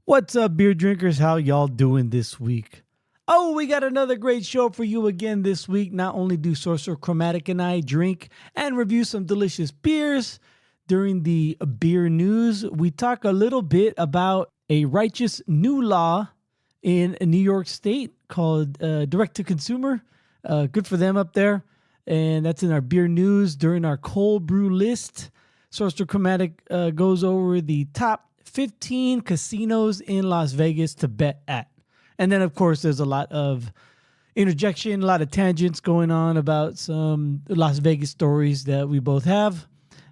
What's up, beer drinkers? How y'all doing this week? Oh, we got another great show for you again this week. Not only do Sorcerer Chromatic and I drink and review some delicious beers, during the beer news, we talk a little bit about a righteous new law in New York State called direct-to-consumer. Good for them up there. And that's in our beer news. During our Cöld Brüe List, Sorcerer Chromatic goes over the top 15 casinos in Las Vegas to bet at. And then, of course, there's a lot of interjection, a lot of tangents going on about some Las Vegas stories that we both have.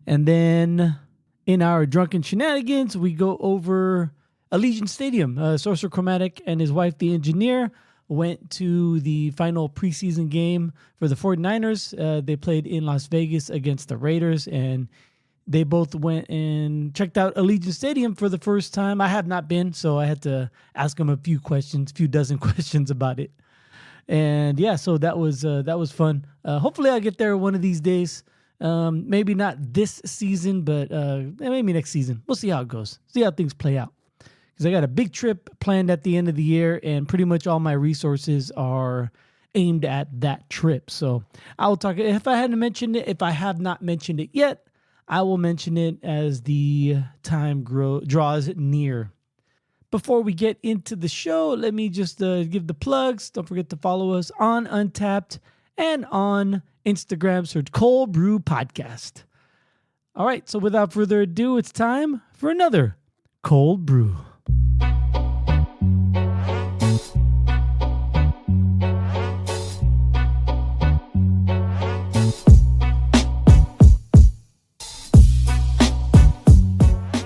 And then in our Drunken Shenanigans, we go over Allegiant Stadium. Sorcerer Chromatic and his wife, the engineer, went to the final preseason game for the 49ers. They played in Las Vegas against the Raiders, and they both went and checked out Allegiant Stadium for the first time. I have not been, so I had to ask them a few dozen questions about it. And yeah, so that was fun. Hopefully I'll get there one of these days. Maybe not this season, but maybe next season. We'll see how it goes. See how things play out. Because I got a big trip planned at the end of the year, and pretty much all my resources are aimed at that trip. So I will talk. If I hadn't mentioned it, if I have not mentioned it yet, I will mention it as the time draws near. Before we get into the show, let me just give the plugs. Don't forget to follow us on Untapped and on Instagram. Search Cöld Brüe Podcast. All right, so without further ado, it's time for another Cöld Brüe.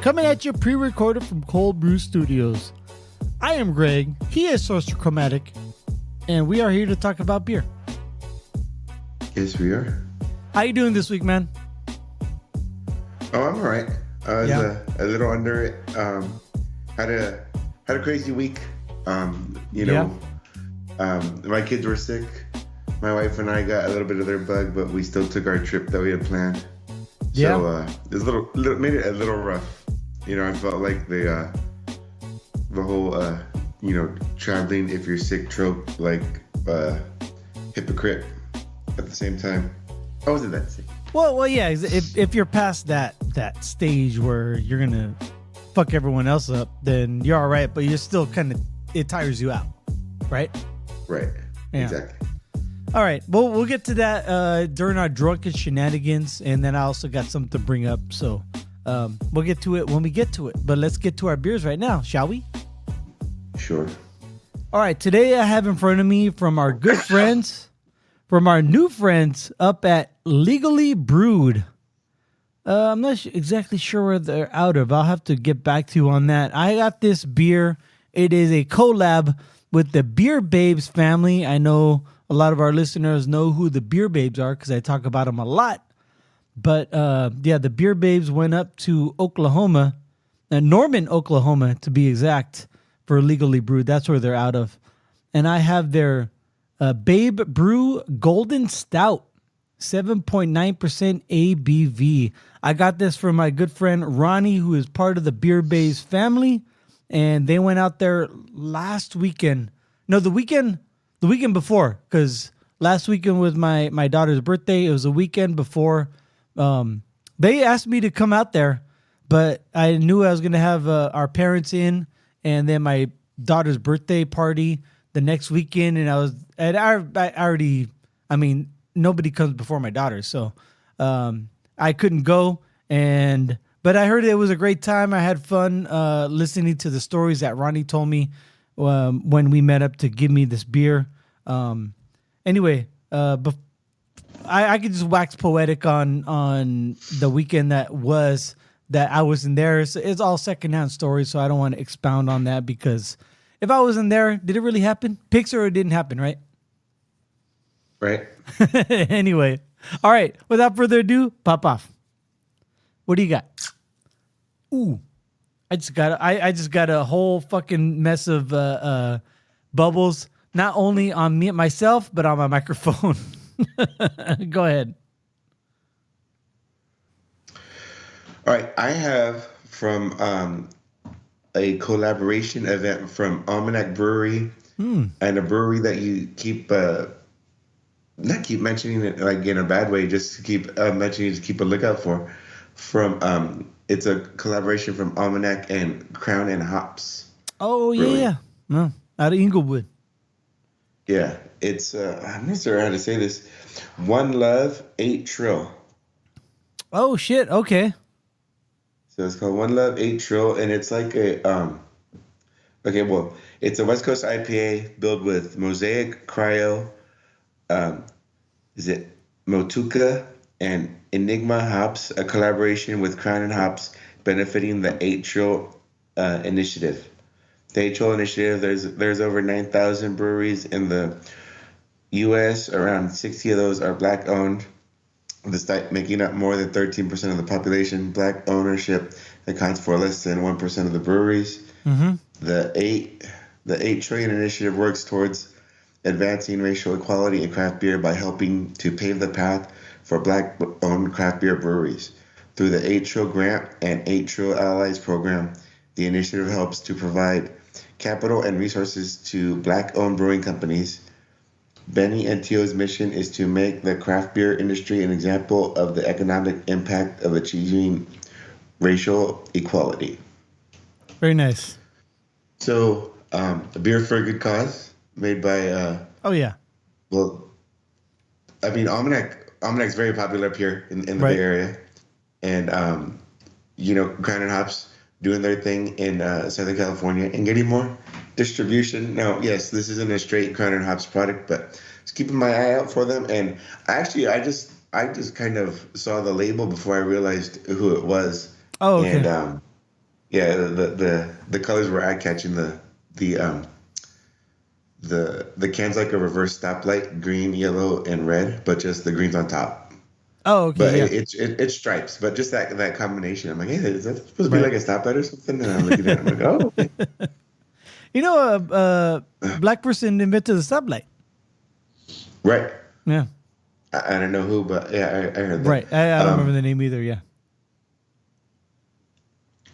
Coming at you pre-recorded from Cöld Brüe Studios. I am Greg, he is Sorcerer Chromatic, and we are here to talk about beer. Yes, we are. How you doing this week, man? Oh, I'm all right. I was a little under it. Had a crazy week. My kids were sick. My wife and I got a little bit of their bug, but we still took our trip that we had planned. So it was made it a little rough. I felt like the whole traveling if you're sick trope, like hypocrite at the same time. I wasn't that sick. Well, yeah. If you're past that stage where you're gonna fuck everyone else up, then you're all right. But you're still it tires you out, right? Right. Yeah. Exactly. All right. Well, we'll get to that during our Drunken Shenanigans, and then I also got something to bring up. So we'll get to it when we get to it. But let's get to our beers right now, shall we? Sure. All right. Today I have in front of me from our good friends, from our new friends up at Legally Brewed. I'm not exactly sure where they're out of. I'll have to get back to you on that. I got this beer. It is a collab with the Beer Babes family. I know a lot of our listeners know who the Beer Babes are because I talk about them a lot. But the Beer Babes went up to Oklahoma, Norman, Oklahoma, to be exact, for Legally Brewed. That's where they're out of. And I have their Babe Brew Golden Stout, 7.9% ABV. I got this from my good friend Ronnie, who is part of the Beer Babes family. And they went out there last weekend. No, the weekend before, because last weekend was my daughter's birthday. It was a weekend before. They asked me to come out there, but I knew I was going to have our parents in, and then my daughter's birthday party the next weekend. And nobody comes before my daughter, so I couldn't go. But I heard it was a great time. I had fun listening to the stories that Ronnie told me when we met up to give me this beer. Anyway, I could just wax poetic on the weekend that I wasn't there. It's all secondhand stories, so I don't want to expound on that, because if I wasn't there, did it really happen? Pixar, or it didn't happen, right? Right. Anyway, all right. Without further ado, pop off. What do you got? Ooh, I just got a whole fucking mess of bubbles, not only on myself, but on my microphone. Go ahead. All right. I have from a collaboration event from Almanac Brewery Hmm. and a brewery that you keep not keep mentioning it like in a bad way, just keep mentioning to keep a lookout for. It's a collaboration from Almanac and Crown and Hops Oh Brewing. yeah. No, out of Inglewood. Yeah, it's I'm not sure how to say this. One Love, 8 Trill. Oh shit. Okay. So it's called One Love, 8 Trill, and it's like okay, well, it's a West Coast IPA built with Mosaic, Cryo, um, is it Motueka and Enigma hops, a collaboration with Crown and Hops benefiting the 8 Trill initiative. The 8 Trill initiative, there's over 9,000 breweries in the U.S. Around 60 of those are black owned. Despite making up more than 13% of the population, black ownership accounts for less than 1% of the breweries. Mm-hmm. The 8 Trillion initiative works towards advancing racial equality in craft beer by helping to pave the path for black-owned craft beer breweries. Through the 8 Trill Grant and 8 Trill Allies program, the initiative helps to provide capital and resources to black-owned brewing companies. Benny and Tio's mission is to make the craft beer industry an example of the economic impact of achieving racial equality. Very nice. So, a beer for a good cause, made by Oh yeah. well, I mean, Almanac's very popular up here in the Right. Bay Area, and Crown and Hops doing their thing in Southern California and getting more distribution. Now, yes, this isn't a straight Crown and Hops product, but just keeping my eye out for them. And actually, I just kind of saw the label before I realized who it was. Oh okay. And yeah, the colors were eye catching. The can's like a reverse stoplight, green, yellow, and red, but just the green's on top. Oh okay. But Yeah. it's stripes, but just that combination. I'm like, hey, is that supposed to be Right. like a stoplight or something? And I'm looking at it, I'm like, oh, okay. You know, a black person invented the stoplight. Right. Yeah. I don't know who, but yeah, I heard that. Right. I don't remember the name either. Yeah.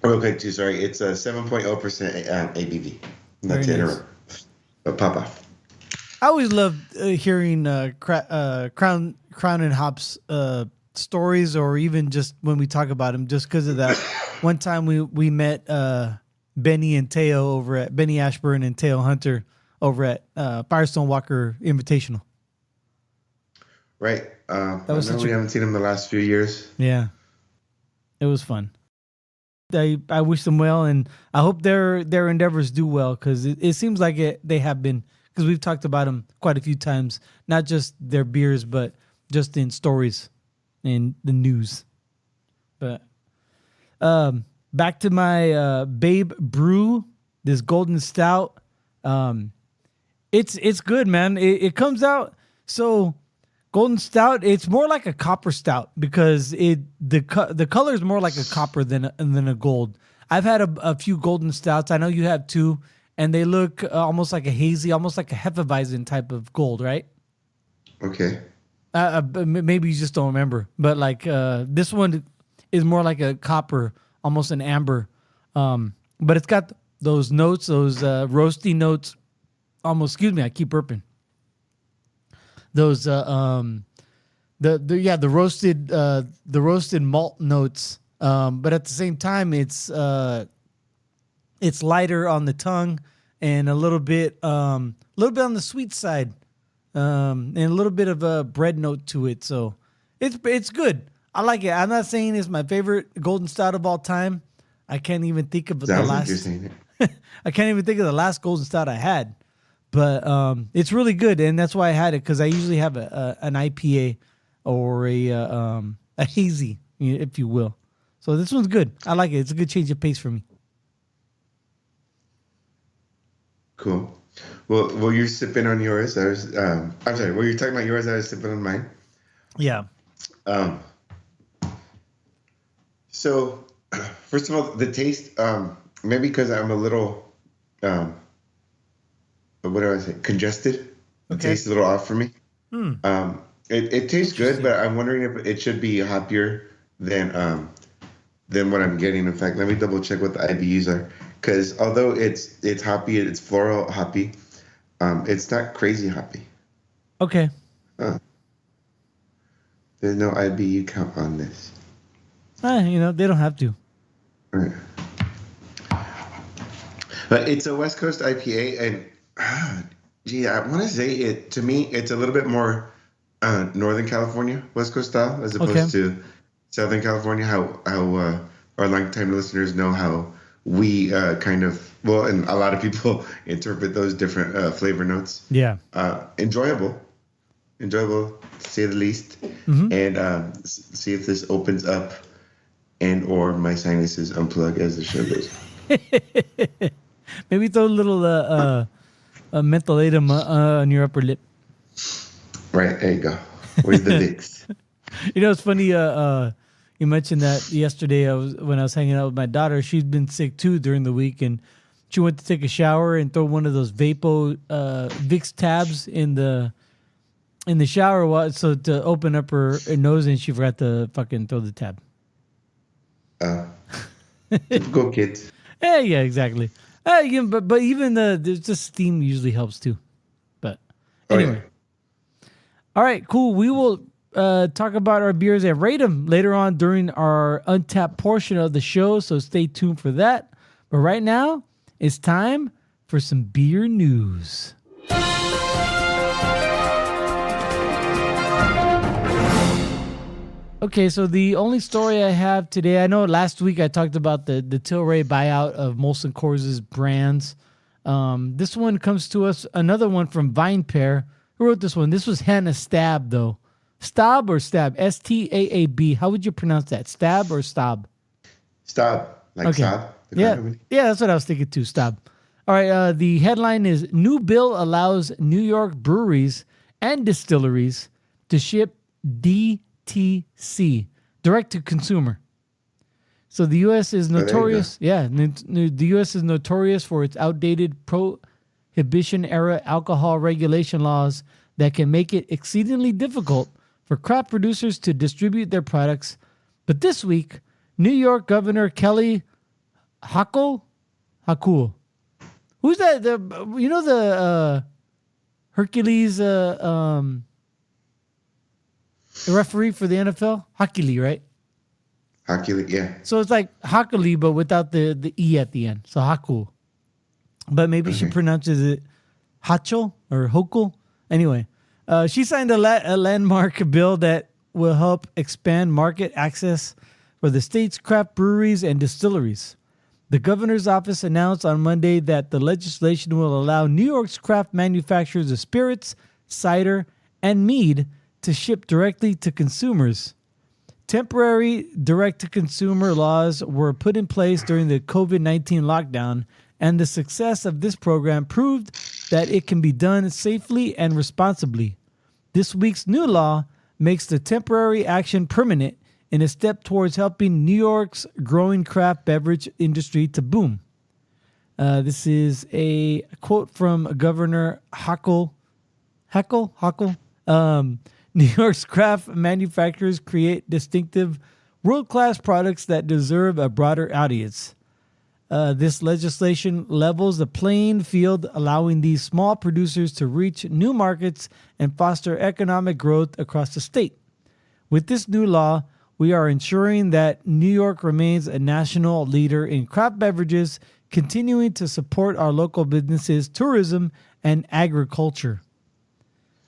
Okay, too. Sorry, it's a 7.0% ABV. Not Very to nice. interrupt, but pop off. I always loved hearing Crown and Hops stories, or even just when we talk about them, just because of that one time we met Benny and Teo over at Benny Ashburn and Teo Hunter over at Firestone Walker Invitational. Right. That I was know such we a haven't seen him the last few years. yeah. It was fun. I wish them well, and I hope their endeavors do well, because it seems like they have been, because we've talked about them quite a few times, not just their beers, but just in stories in the news. But back to my Babe Brew, this golden stout. It's good, man. It comes out so golden stout. It's more like a copper stout because the color is more like a copper than a gold. I've had a few golden stouts. I know you have too, and they look almost like a hazy, almost like a Hefeweizen type of gold, right? Okay. Maybe you just don't remember, but like this one is more like a copper, almost an amber. But it's got those notes, those roasty notes. Almost, excuse me, I keep burping. Those the roasted malt notes. But at the same time, it's lighter on the tongue and a little bit on the sweet side. And a little bit of a bread note to it. So it's good. I like it. I'm not saying it's my favorite golden stout of all time. I can't even think of the Sounds like last. you're saying it. I can't even think of the last golden stout I had, but it's really good, and that's why I had it, because I usually have an IPA or a hazy, if you will. So this one's good. I like it. It's a good change of pace for me. Cool. Well, you're sipping on yours. I'm sorry. Well, you're talking about yours. I was sipping on mine. Yeah. So, first of all, the taste. Maybe because I'm a little, what do I say? Congested. The Okay. taste is a little off for me. It tastes good, but I'm wondering if it should be hoppier than what I'm getting. In fact, let me double check what the IBUs are, because although it's hoppy, it's floral hoppy, it's not crazy hoppy. Okay. There's no IBU count on this. They don't have to. Right. But it's a West Coast IPA, and I want to say it. To me, it's a little bit more Northern California West Coast style as opposed to Southern California. How our longtime listeners know how we and a lot of people interpret those different flavor notes. Yeah. Enjoyable to say the least. Mm-hmm. And see if this opens up and or my sinuses unplug as the show goes. Maybe throw a little mentholatum on your upper lip. Right, there you go. Where's the Vicks? It's funny. You mentioned that yesterday. When I was hanging out with my daughter. She's been sick too during the week, and she went to take a shower and throw one of those Vapo Vicks tabs in the shower, so to open up her nose, and she forgot to fucking throw the tab. Go kids. Yeah, exactly. But even there's just steam usually helps too. But anyway. All right, cool. We will talk about our beers and rate them later on during our Untapped portion of the show, so stay tuned for that. But right now, it's time for some beer news. Okay, so the only story I have today, I know last week I talked about the Tilray buyout of Molson Coors' brands. This one comes to us, another one from VinePair. Who wrote this one? This was Hannah Stab, though. Stab or Stab? S-T-A-A-B. How would you pronounce that? Stab or Stab? Stab. Like Stab? Yeah, that's what I was thinking too, Stab. All right, the headline is, New Bill Allows New York Breweries and Distilleries to ship DTC, direct to consumer. So the U.S. is notorious. The U.S. is notorious for its outdated prohibition-era alcohol regulation laws that can make it exceedingly difficult for craft producers to distribute their products. But this week, New York Governor Kelly Hochul, who's that? The Hercules referee for the NFL, Hochuli, right? Hochuli, yeah. So it's like Hochuli, but without the E at the end. So Hochul. But maybe she pronounces it Hochul or Hochul. Anyway, she signed a landmark bill that will help expand market access for the state's craft breweries and distilleries. The governor's office announced on Monday that the legislation will allow New York's craft manufacturers of spirits, cider, and mead to ship directly to consumers. Temporary direct-to-consumer laws were put in place during the COVID-19 lockdown, and the success of this program proved that it can be done safely and responsibly. This week's new law makes the temporary action permanent in a step towards helping New York's growing craft beverage industry to boom. This is a quote from Governor Hochul. New York's craft manufacturers create distinctive, world-class products that deserve a broader audience. This legislation levels the playing field, allowing these small producers to reach new markets and foster economic growth across the state. With this new law, we are ensuring that New York remains a national leader in craft beverages, continuing to support our local businesses, tourism, and agriculture.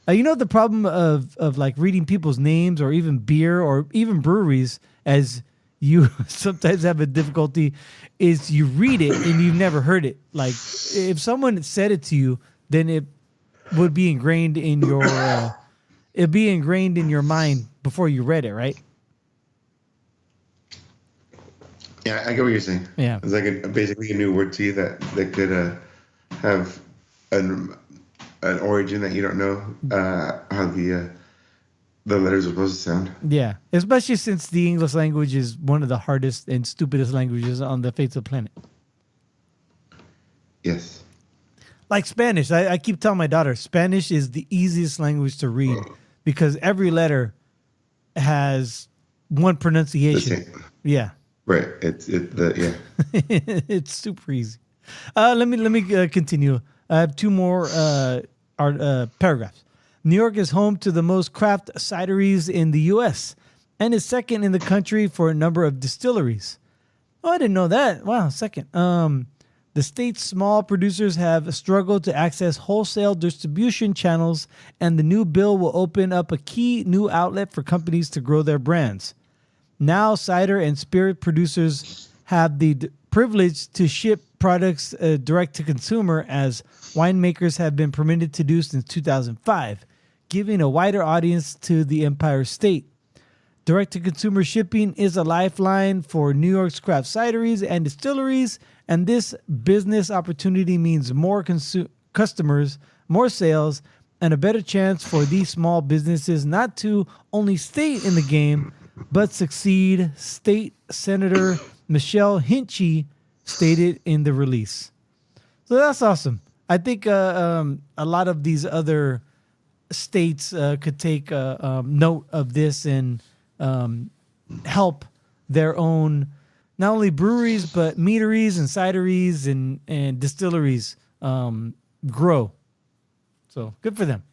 The problem of like reading people's names or even beer or even breweries, as you sometimes have a difficulty, is you read it and you've never heard it. Like if someone said it to you, then it would be ingrained in your mind before you read it, right? Yeah, I get what you're saying. Yeah, it's like basically a new word to you that could have an origin that you don't know how the letters are supposed to sound. Yeah, especially since the English language is one of the hardest and stupidest languages on the face of the planet. Yes. Like Spanish. I keep telling my daughter, Spanish is the easiest language to read because every letter has one pronunciation. Yeah. Right. It's super easy. Let me continue. I have two more paragraphs. New York is home to the most craft cideries in the U.S. and is second in the country for a number of distilleries. Oh, I didn't know that. Wow, second. The state's small producers have struggled to access wholesale distribution channels, and the new bill will open up a key new outlet for companies to grow their brands. Now, cider and spirit producers have the privilege to ship products direct to consumer, as winemakers have been permitted to do since 2005, giving a wider audience to the Empire State. Direct-to-consumer shipping is a lifeline for New York's craft cideries and distilleries, and this business opportunity means more customers, more sales, and a better chance for these small businesses not to only stay in the game, but succeed, State Senator Michelle Hinchy stated in the release. So that's awesome. I think a lot of these other states could take note of this and help their own, not only breweries, but meaderies and cideries and distilleries grow. So good for them.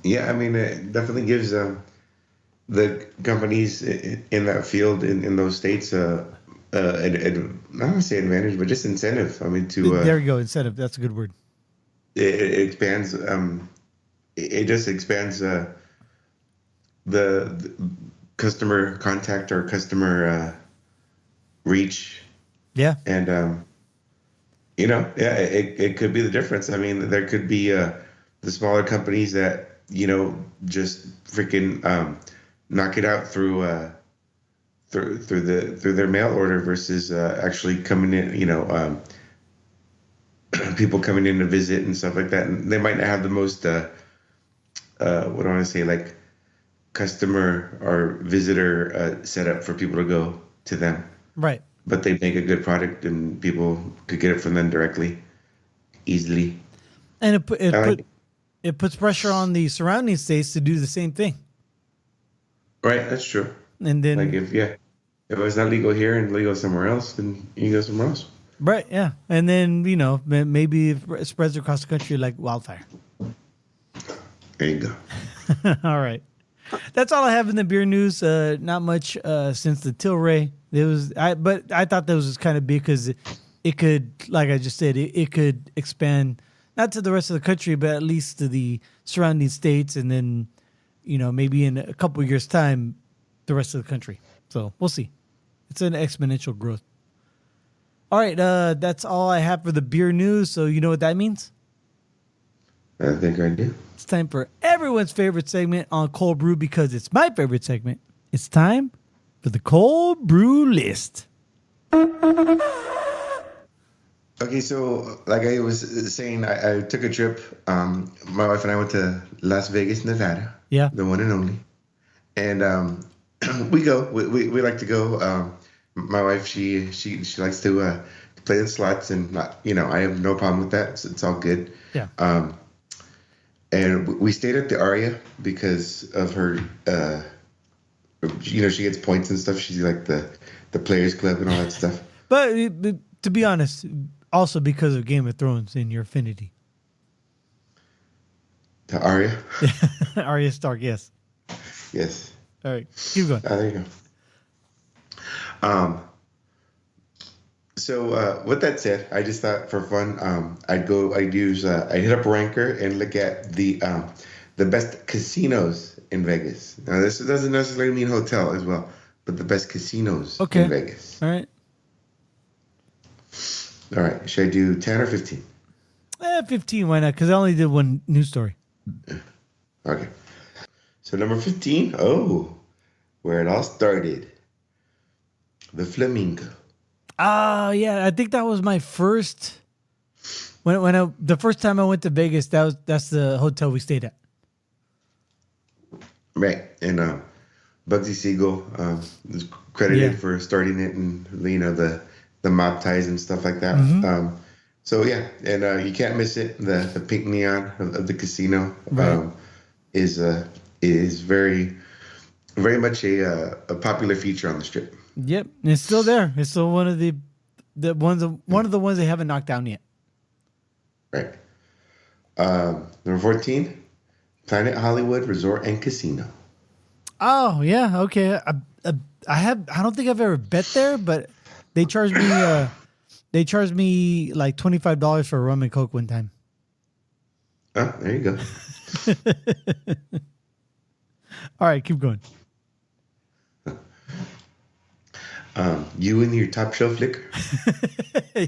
Yeah, I mean, it definitely gives the companies in that field in those states I don't want to say advantage, but just incentive. I mean, there you go, incentive. That's a good word. It expands. It just expands the customer contact or customer reach. Yeah. And it could be the difference. I mean, there could be the smaller companies that just freaking knock it out through their mail order versus actually coming in. People coming in to visit and stuff like that, and they might not have the most what do I want to say, like customer or visitor setup for people to go to them. Right. But they make a good product and people could get it from them directly, easily. And it puts pressure on the surrounding states to do the same thing. Right, that's true. And then, like if it's not legal here and legal somewhere else, then you can go somewhere else. Right, yeah. And then, maybe it spreads across the country like wildfire. There you go. All right. That's all I have in the beer news. Not much since the Tilray. But I thought that was kind of big because it could, like I just said, it could expand not to the rest of the country, but at least to the surrounding states, and then, maybe in a couple of years' time, the rest of the country. So we'll see. It's an exponential growth. All right, that's all I have for the beer news. So you know what that means? I think I do. It's time for everyone's favorite segment on Cöld Brew, because it's my favorite segment. It's time for the Cöld Brüe List. Okay, so like I was saying, I took a trip. My wife and I went to Las Vegas, Nevada. Yeah. The one and only. And we go. We like to go. My wife, she likes to play the slots, and I have no problem with that. It's all good. Yeah. And we stayed at the Aria because of her. She gets points and stuff. She's like the Players Club and all that stuff. But to be honest, also because of Game of Thrones and your affinity. The Aria. Arya Stark, yes. Yes. All right, keep going. There you go. So with that said, I just thought for fun, I'd hit up Ranker and look at the best casinos in Vegas. Now this doesn't necessarily mean hotel as well, but the best casinos in Vegas. All right. All right. Should I do 10 or 15? 15, why not? Because I only did one news story. Okay. So number 15, where it all started. The Flamingo. Oh, yeah. I think that was my first. The first time I went to Vegas, that's the hotel we stayed at. Right. And Bugsy Siegel is credited for starting it, and the mob ties and stuff like that. Mm-hmm. So yeah, and you can't miss it. The pink neon of the casino is very, very much a popular feature on the Strip. Yep, it's still there. It's still one of the one of the ones they haven't knocked down yet. Right. Number 14, Planet Hollywood Resort and Casino. Oh yeah, okay. I don't think I've ever bet there, but they charged me like $25 for a rum and coke one time. Oh, there you go. All right, keep going. You and your top shelf liquor.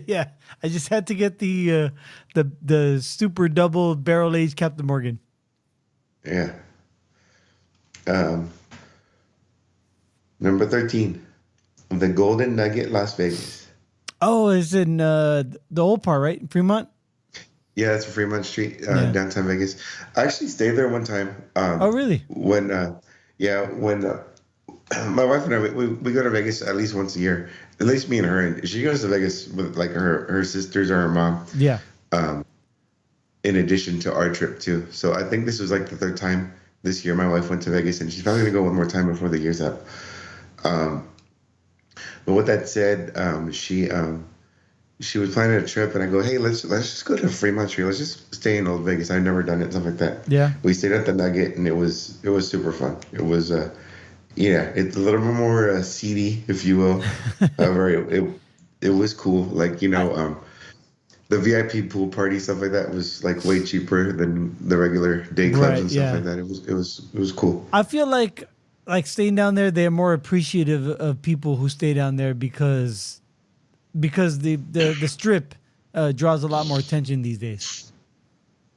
Yeah, I just had to get the super double barrel aged Captain Morgan. Yeah. Number 13, the Golden Nugget, Las Vegas. Oh, it's in the old part, right? Fremont? Yeah, it's Fremont Street, downtown Vegas. I actually stayed there one time. Oh, really? When my wife and I, we go to Vegas at least once a year. At least me and her. And she goes to Vegas with like her sisters or her mom. Yeah. In addition to our trip too. So I think this was like the third time this year my wife went to Vegas, and she's probably gonna go one more time before the year's up. But with that said, she was planning a trip, and I go, hey, let's just go to Fremont Street. Let's just stay in Old Vegas. I've never done it, stuff like that. Yeah. We stayed at the Nugget, and it was super fun. It was it's a little bit more seedy, if you will. However, it was cool. Like the VIP pool party, stuff like that was like way cheaper than the regular day clubs and stuff like that. It was cool. I feel like staying down there, they're more appreciative of people who stay down there because the strip draws a lot more attention these days.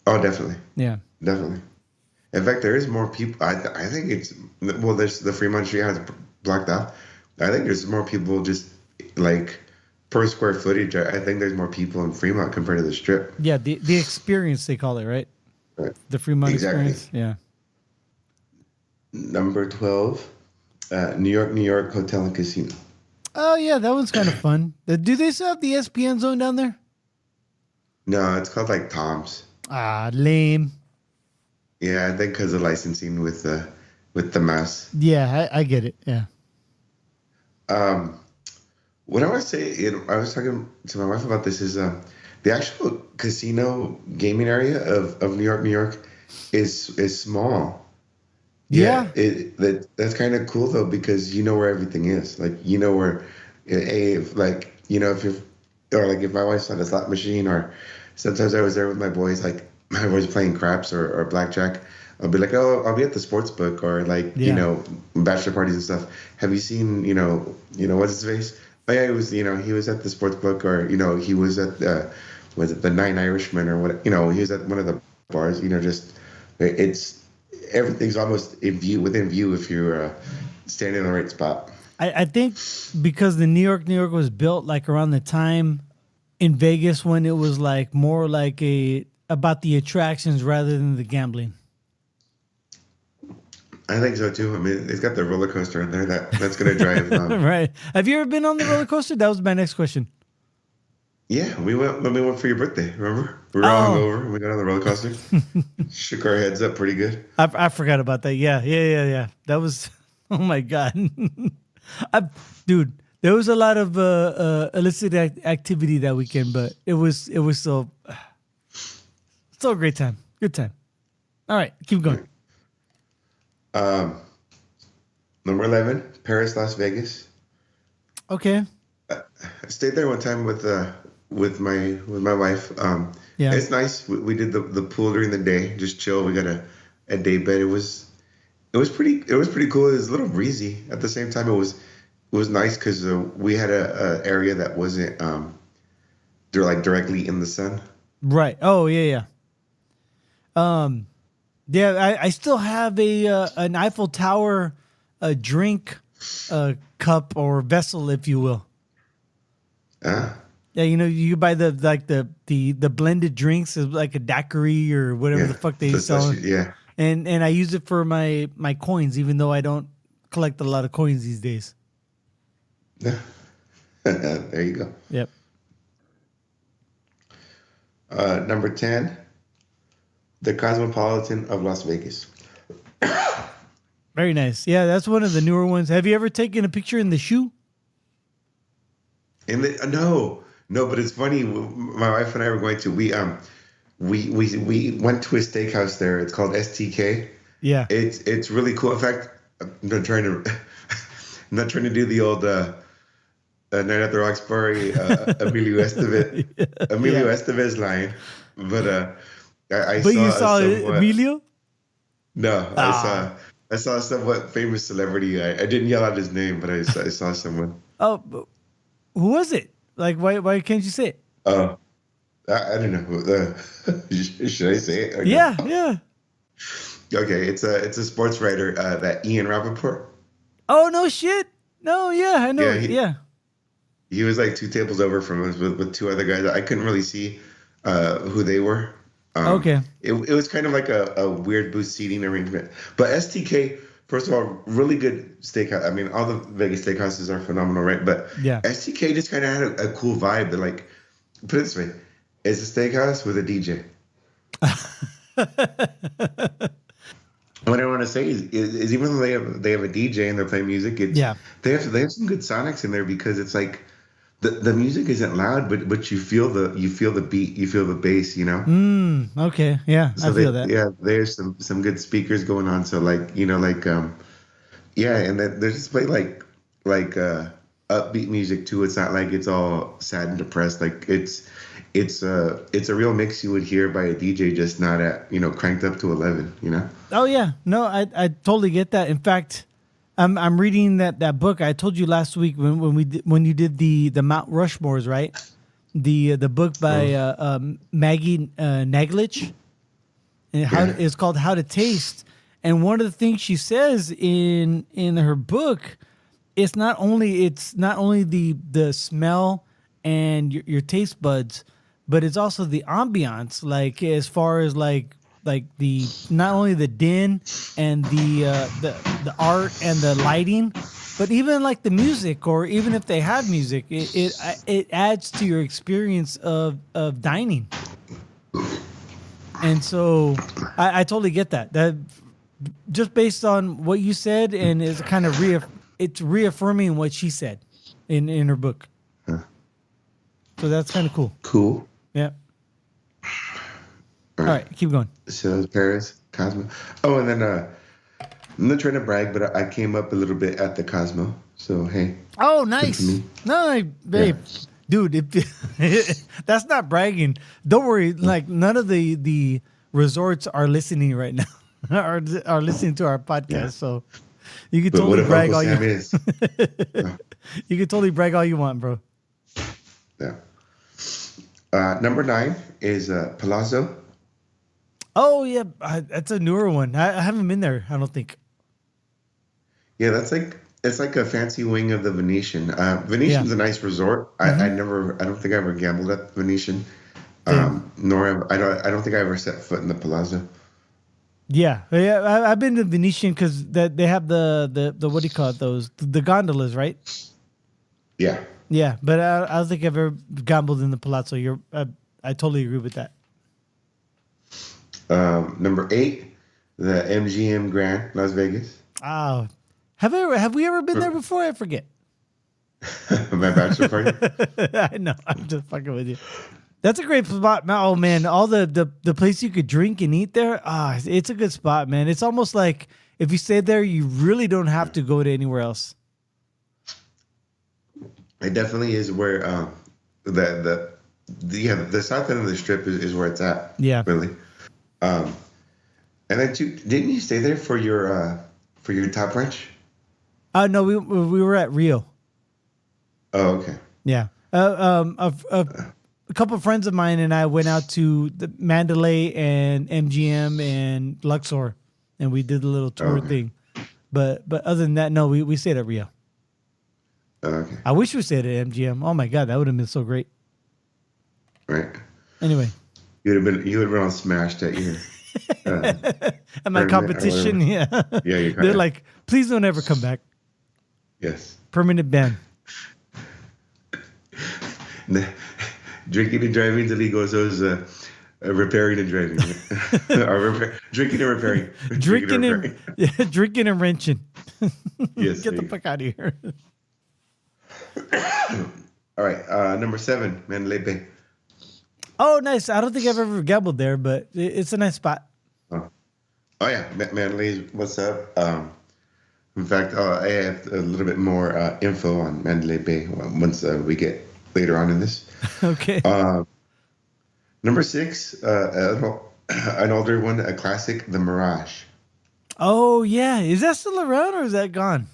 Oh, definitely. Yeah, definitely. In fact, there is more people. I think there's the Fremont Street has blocked out. I think there's more people just like per square footage. I think there's more people in Fremont compared to the Strip. Yeah, the experience they call it, right? Right. The Fremont experience. Yeah. Number 12, New York Hotel and Casino. Oh yeah, that one's kind of fun. Do they still have the ESPN zone down there? No, it's called like Tom's. Ah, lame. Yeah, I think because of licensing with the mass. Yeah, I get it. Yeah. What I want to say, I was talking to my wife about this, is the actual casino gaming area of New York is small. Yeah. That's kind of cool though, because you know where everything is. Like where, if my wife's on a slot machine, or sometimes I was there with my boys, like I was playing craps or blackjack. I'll be like, oh, I'll be at the sports book, or like bachelor parties and stuff. Have you seen what's his face? Oh yeah, he was at the sports book, or he was at was it the Nine Irishmen or what? He was at one of the bars. It's everything's almost within view if you're standing in the right spot. I think because the New York was built like around the time in Vegas when it was like more like about the attractions rather than the gambling. I think so too. I mean, it's got the roller coaster in there that's going to drive. Right. Have you ever been on the roller coaster? That was my next question. Yeah, we went when we went for your birthday. Remember, we were all hungover and we got on the roller coaster. Shook our heads up pretty good. I forgot about that. Yeah. That was, oh my god, dude. There was a lot of illicit activity that weekend, but it was still a great time. Good time. All right, keep going. Number 11, Paris, Las Vegas. Okay. I stayed there one time with my wife. Yeah, it's nice. We did the pool during the day, just chill. We got a day bed. It was pretty cool. It was a little breezy. At the same time, it was nice because we had a area that wasn't directly in the sun. Right. Oh yeah. Yeah, I still have an Eiffel Tower drink cup or vessel, if you will. Ah. Yeah, you buy the blended drinks, like a daiquiri or whatever the fuck they sell. Yeah. And I use it for my coins, even though I don't collect a lot of coins these days. Yeah. There you go. Yep. Number 10, the Cosmopolitan of Las Vegas. Very nice. Yeah, that's one of the newer ones. Have you ever taken a picture in the shoe? No, but it's funny. My wife and I were going to we went to a steakhouse there. It's called STK. Yeah. It's really cool. In fact, I'm not trying to I'm not trying to do the old Night at the Roxbury Emilio Estevez line, but I But saw you saw Emilio? No, I saw a somewhat famous celebrity. I didn't yell out his name, but I saw someone. Oh, who was it? Like, why can't you say it? Oh, I don't know. Should I say it? Yeah, yeah. Okay, it's a sports writer, that Ian Rappaport. Oh, no shit. No, yeah, I know. Yeah. He was like two tables over from us with two other guys. I couldn't really see who they were. Okay. It was kind of like a weird booth seating arrangement. But STK, first of all, really good steakhouse. I mean, all the Vegas steakhouses are phenomenal, right? But yeah, STK just kind of had a cool vibe. That, like, put it this way, it's a steakhouse with a DJ. What I want to say is even though they have a DJ and they're playing music, they have some good sonics in there, because it's like the music isn't loud, but you feel the beat, you feel the bass, you know. Okay, yeah, so I feel that. Yeah, there's some good speakers going on. So like, you know, like yeah, and then they just play like upbeat music too. It's not like it's all sad and depressed. Like it's a real mix you would hear by a DJ, just not at, you know, cranked up to 11, you know. Oh yeah, no, I totally get that. In fact, I'm reading that book I told you last week when you did the Mount Rushmores, right? The book by Maggie Naglich, and it's called How to Taste. And one of the things she says in her book, it's not only the smell and your taste buds, but it's also the ambiance, like as far as like the not only the din and the art and the lighting, but even like the music, or even if they have music, it adds to your experience of dining. And so I totally get that just based on what you said, and it's kind of it's reaffirming what she said in her book. Huh. So that's kind of cool. Cool. Yeah. All right, keep going. So Paris, Cosmo. Oh, and then I'm not trying to brag, but I came up a little bit at the Cosmo. So hey. Oh, nice. No, babe, dude, that's not bragging. Don't worry. Like, none of the resorts are listening right now. are listening to our podcast. Yeah. So you can totally brag all you want. You can totally brag all you want, bro. Yeah. Number 9 is Palazzo. Oh yeah, that's a newer one. I haven't been there, I don't think. Yeah, it's like a fancy wing of the Venetian. Venetian's a nice resort. Mm-hmm. I don't think I ever gambled at the Venetian. I don't think I ever set foot in the Palazzo. Yeah. I've been to Venetian because they have the what do you call it? Those the gondolas, right? Yeah. Yeah, but I don't think I've ever gambled in the Palazzo. I totally agree with that. Number 8, the MGM Grand, Las Vegas. Oh, have we ever been there before? I forget. My bachelor party. I know. I'm just fucking with you. That's a great spot. Oh man, all the place you could drink and eat there. It's a good spot, man. It's almost like if you stay there, you really don't have to go to anywhere else. It definitely is where the south end of the strip is where it's at. Yeah, really. And then didn't you stay there for your top ranch? No, we were at Rio. Oh, okay. Yeah. A couple of friends of mine and I went out to the Mandalay and MGM and Luxor, and we did a little tour thing. But other than that, no, we stayed at Rio. Okay. I wish we stayed at MGM. Oh my God, that would have been so great. Right. Anyway. You would have been all smashed at your at my competition. Yeah. Yeah. They're like, please don't ever come back. Yes. Permanent ban. Drinking and driving is illegal, so is repairing and driving. Drinking and repairing. Drinking and wrenching. Yes. Get the fuck out of here. All right. Number 7, Mandalay Bay. Oh, nice. I don't think I've ever gambled there, but it's a nice spot. Oh yeah, Mandalay. What's up? In fact, I have a little bit more info on Mandalay Bay once we get later on in this. Okay. Number 6, an older one, a classic, the Mirage. Oh, yeah. Is that still around or is that gone?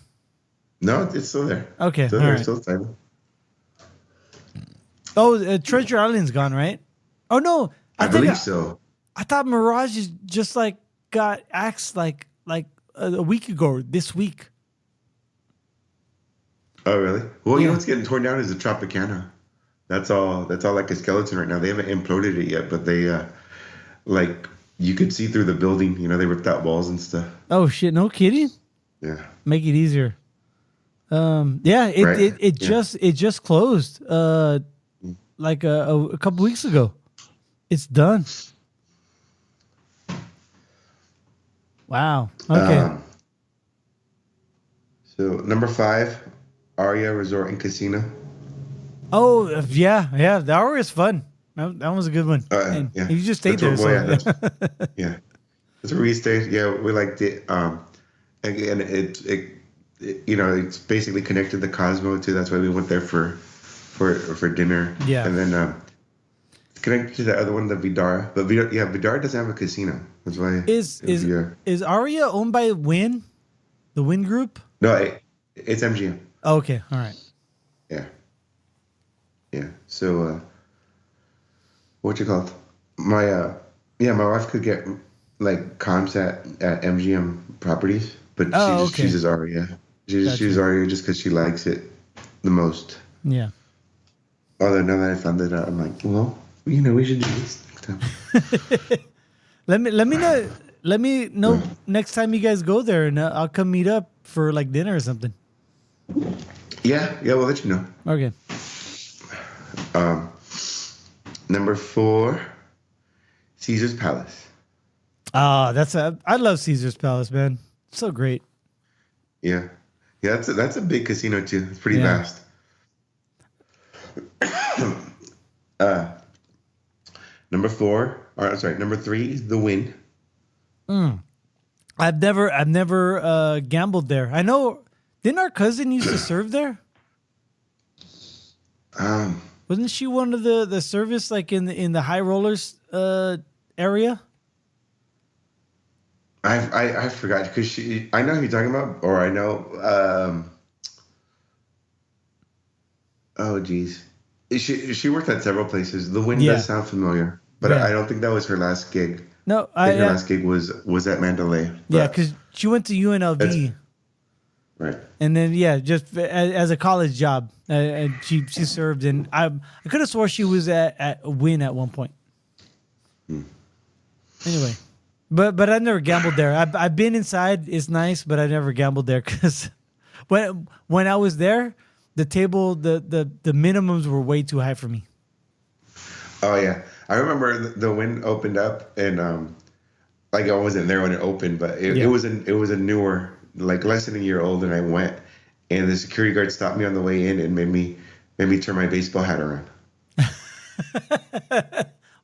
No, it's still there. Okay. Still all there, right. still stable. Oh, Treasure Island's gone, right? Oh, no. I believe so. I thought Mirage is just like got axed like a week ago, this week. Oh, really? Well, you Yeah. know what's getting torn down is the Tropicana. That's all like a skeleton right now. They haven't imploded it yet, but they like you could see through the building. You know, they ripped out walls and stuff. Oh, shit. No kidding? Yeah. Make it easier. Yeah, Right. it Yeah. just closed like a couple weeks ago. It's done. Wow. Okay. So number 5, Aria Resort and Casino. Oh, yeah. The hour is fun. That was a good one. And Yeah. you just stayed That's there. what- So, Yeah. That's where we stayed. Yeah, we liked it. Again, it you know, it's basically connected to Cosmo too. That's why we went there for dinner. Yeah. And then it's connected to the other one, the Vidara. But Vidara doesn't have a casino. That's why. is Aria owned by Wynn, the Wynn Group? No, it's MGM. Oh, okay, all right. Yeah. Yeah. So what you call it? My wife could get like comps at MGM properties, but she chooses Aria. She just chooses Aria just because she likes it the most. Yeah. Although now that I found that out, I'm like, well, you know, we should do this next time. Let me know next time you guys go there, and I'll come meet up for like dinner or something. Yeah, we'll let you know. Okay. Number 4, Caesar's Palace. I love Caesar's Palace, man. So great. Yeah, that's a big casino too. It's pretty vast. Number 3, the Wynn. I've never gambled there. I know. Didn't our cousin used to serve there? Wasn't she one of the service like in the high rollers area? I forgot because I know who you're talking about, or I know. Oh geez, she worked at several places. The Wynn does sound familiar, but I don't think that was her last gig. No, I think her last gig was at Mandalay. Yeah, because she went to UNLV. Right. And then just as a college job, and she served, and I could have swore she was at Wynn at one point. Anyway, but I never gambled there. I've been inside; it's nice, but I never gambled there because when I was there, the table the minimums were way too high for me. Oh yeah, I remember the Wynn opened up, and like I wasn't there when it opened, but it was a newer, like less than a year old, and I went, and the security guard stopped me on the way in and made me turn my baseball hat around.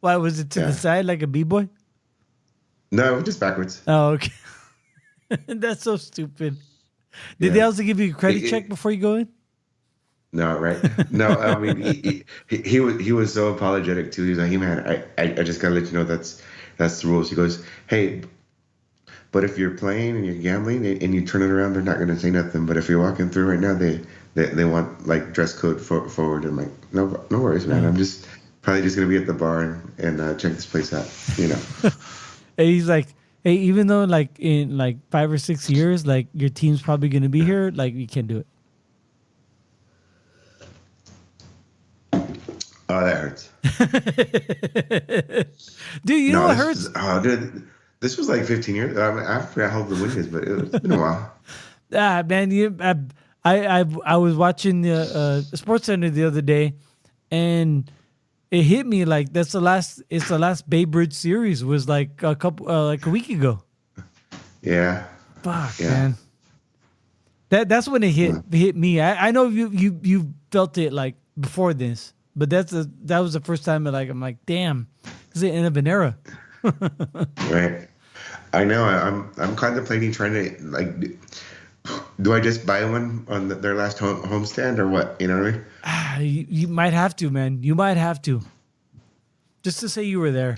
Why was it to the side like a b-boy? No, just backwards. Oh, okay. That's so stupid. Did they also give you a credit check before you go in? No, right? No, I mean he was so apologetic too. He was like, "Hey man, I just gotta let you know that's the rules." He goes, "Hey, but if you're playing and you're gambling and you turn it around, they're not gonna say nothing. But if you're walking through right now, they want like dress code forward." I'm like, "No worries, man. I'm just probably just gonna be at the bar and check this place out, you know." And he's like, "Hey, even though like in like 5 or 6 years, like your team's probably gonna be here, like you can't do it." Oh, that hurts. Dude, you know what hurts? Dude, this was like 15 years. I mean, I forgot how old the Wynn is, but it's been a while. Man, I was watching the Sports Center the other day, and it hit me like it's the last Babe Ruth series was like a week ago. Yeah. Fuck, yeah. Man. That's when it hit me. I know you felt it like before this, but that was the first time I'm like, damn, this is the end of an era. Right. I know. I'm contemplating trying to like. Do I just buy one on their last homestand or what? You know what I Ah, mean? you might have to, man. You might have to, just to say you were there.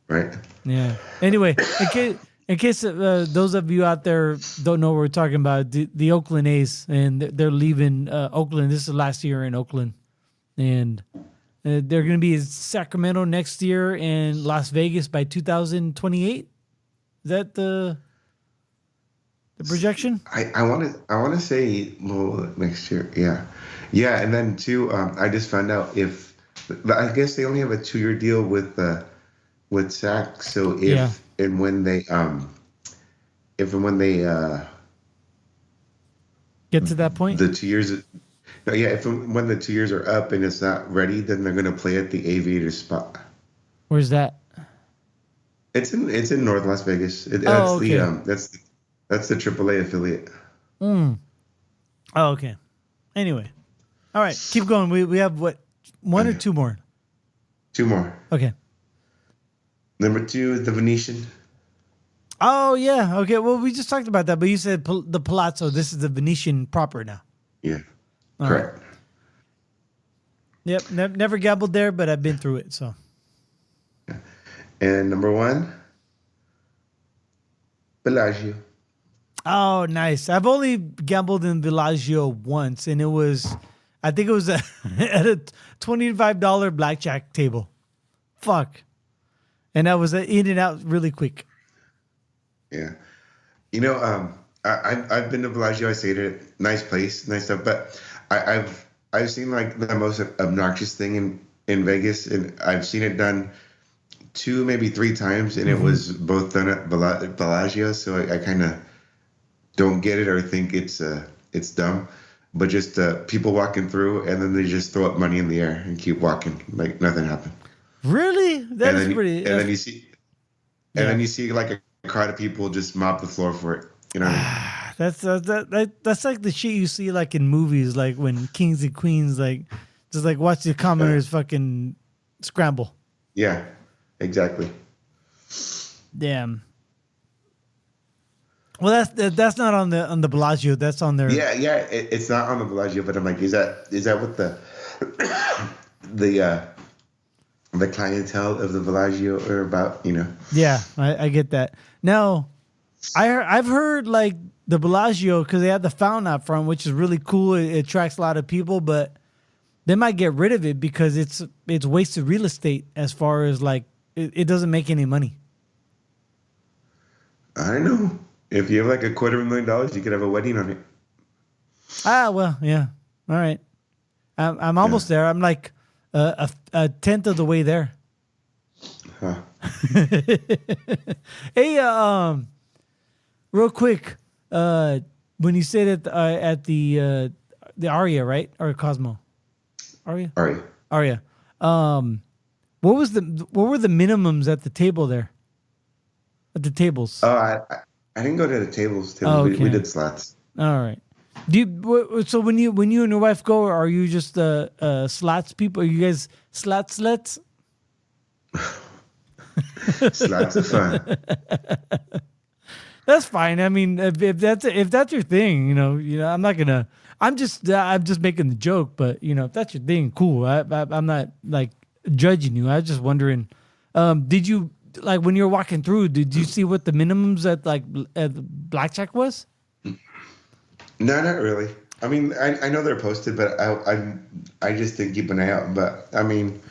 Right. Yeah. Anyway, in case those of you out there don't know what we're talking about, the Oakland A's, and they're leaving Oakland. This is last year in Oakland, and they're going to be in Sacramento next year and Las Vegas by 2028. Is that the projection? I want to say well next year. Yeah, and then too, I just found out I guess they only have a 2-year deal with SAC. So if and when they get to that point, the 2 years. No, yeah, when the 2 years are up and it's not ready, then they're gonna play at the Aviator spot. Where's that? It's in North Las Vegas. Okay. That's the AAA affiliate. Oh, okay. Anyway, all right, keep going. We have what, one or two more? 2 more. Okay. Number 2 is the Venetian. Oh yeah. Okay. Well, we just talked about that, but you said the Palazzo. This is the Venetian proper now. Yeah. All Correct. right. Yep. Never gambled there, but I've been through it. So. And number 1, Bellagio. Oh, nice. I've only gambled in Bellagio once, and I think it was at a $25 blackjack table. Fuck. And I was in and out really quick. Yeah. You know, I've been to Bellagio. I stayed at it. Nice place, nice stuff. But I've seen like the most obnoxious thing in Vegas, and I've seen it done 2, maybe 3 times, and it was both done at Bellagio. So I kind of don't get it or think it's dumb, but just people walking through, and then they just throw up money in the air and keep walking like nothing happened. Really? That's pretty. And then you see like a crowd of people just mop the floor for it. You know what I mean? That's like the shit you see like in movies, like when kings and queens just watch the commoners fucking scramble. Yeah, exactly. Damn. Well, that's not on the Bellagio. That's on their. Yeah. It's not on the Bellagio, but I'm like, is that what the clientele of the Bellagio are about? You know? Yeah, I get that. Now, I've heard like the Bellagio, because they have the fountain out front, which is really cool. It attracts a lot of people, but they might get rid of it because it's wasted real estate as far as like it doesn't make any money. I don't know. If you have like $250,000, you could have a wedding on it. Ah, well, yeah. All right. I'm almost there. I'm like a tenth of the way there. Huh. Hey, real quick, when you stayed at the Aria, right, or Cosmo? Aria. What were the minimums at the table there? At the tables. Oh, I didn't go to the tables. Oh, okay. We did slots. All right. So when you and your wife go, are you just slots people? Are you guys slets? Slots of fun. That's fine. I mean, if that's your thing, you know, I'm not gonna. I'm just making the joke, but if that's your thing, cool. I'm not like judging you. I was just wondering, did you like when you were walking through? Did you see what the minimums at blackjack was? No, not really. I mean, I know they're posted, but I just didn't keep an eye out. But I mean,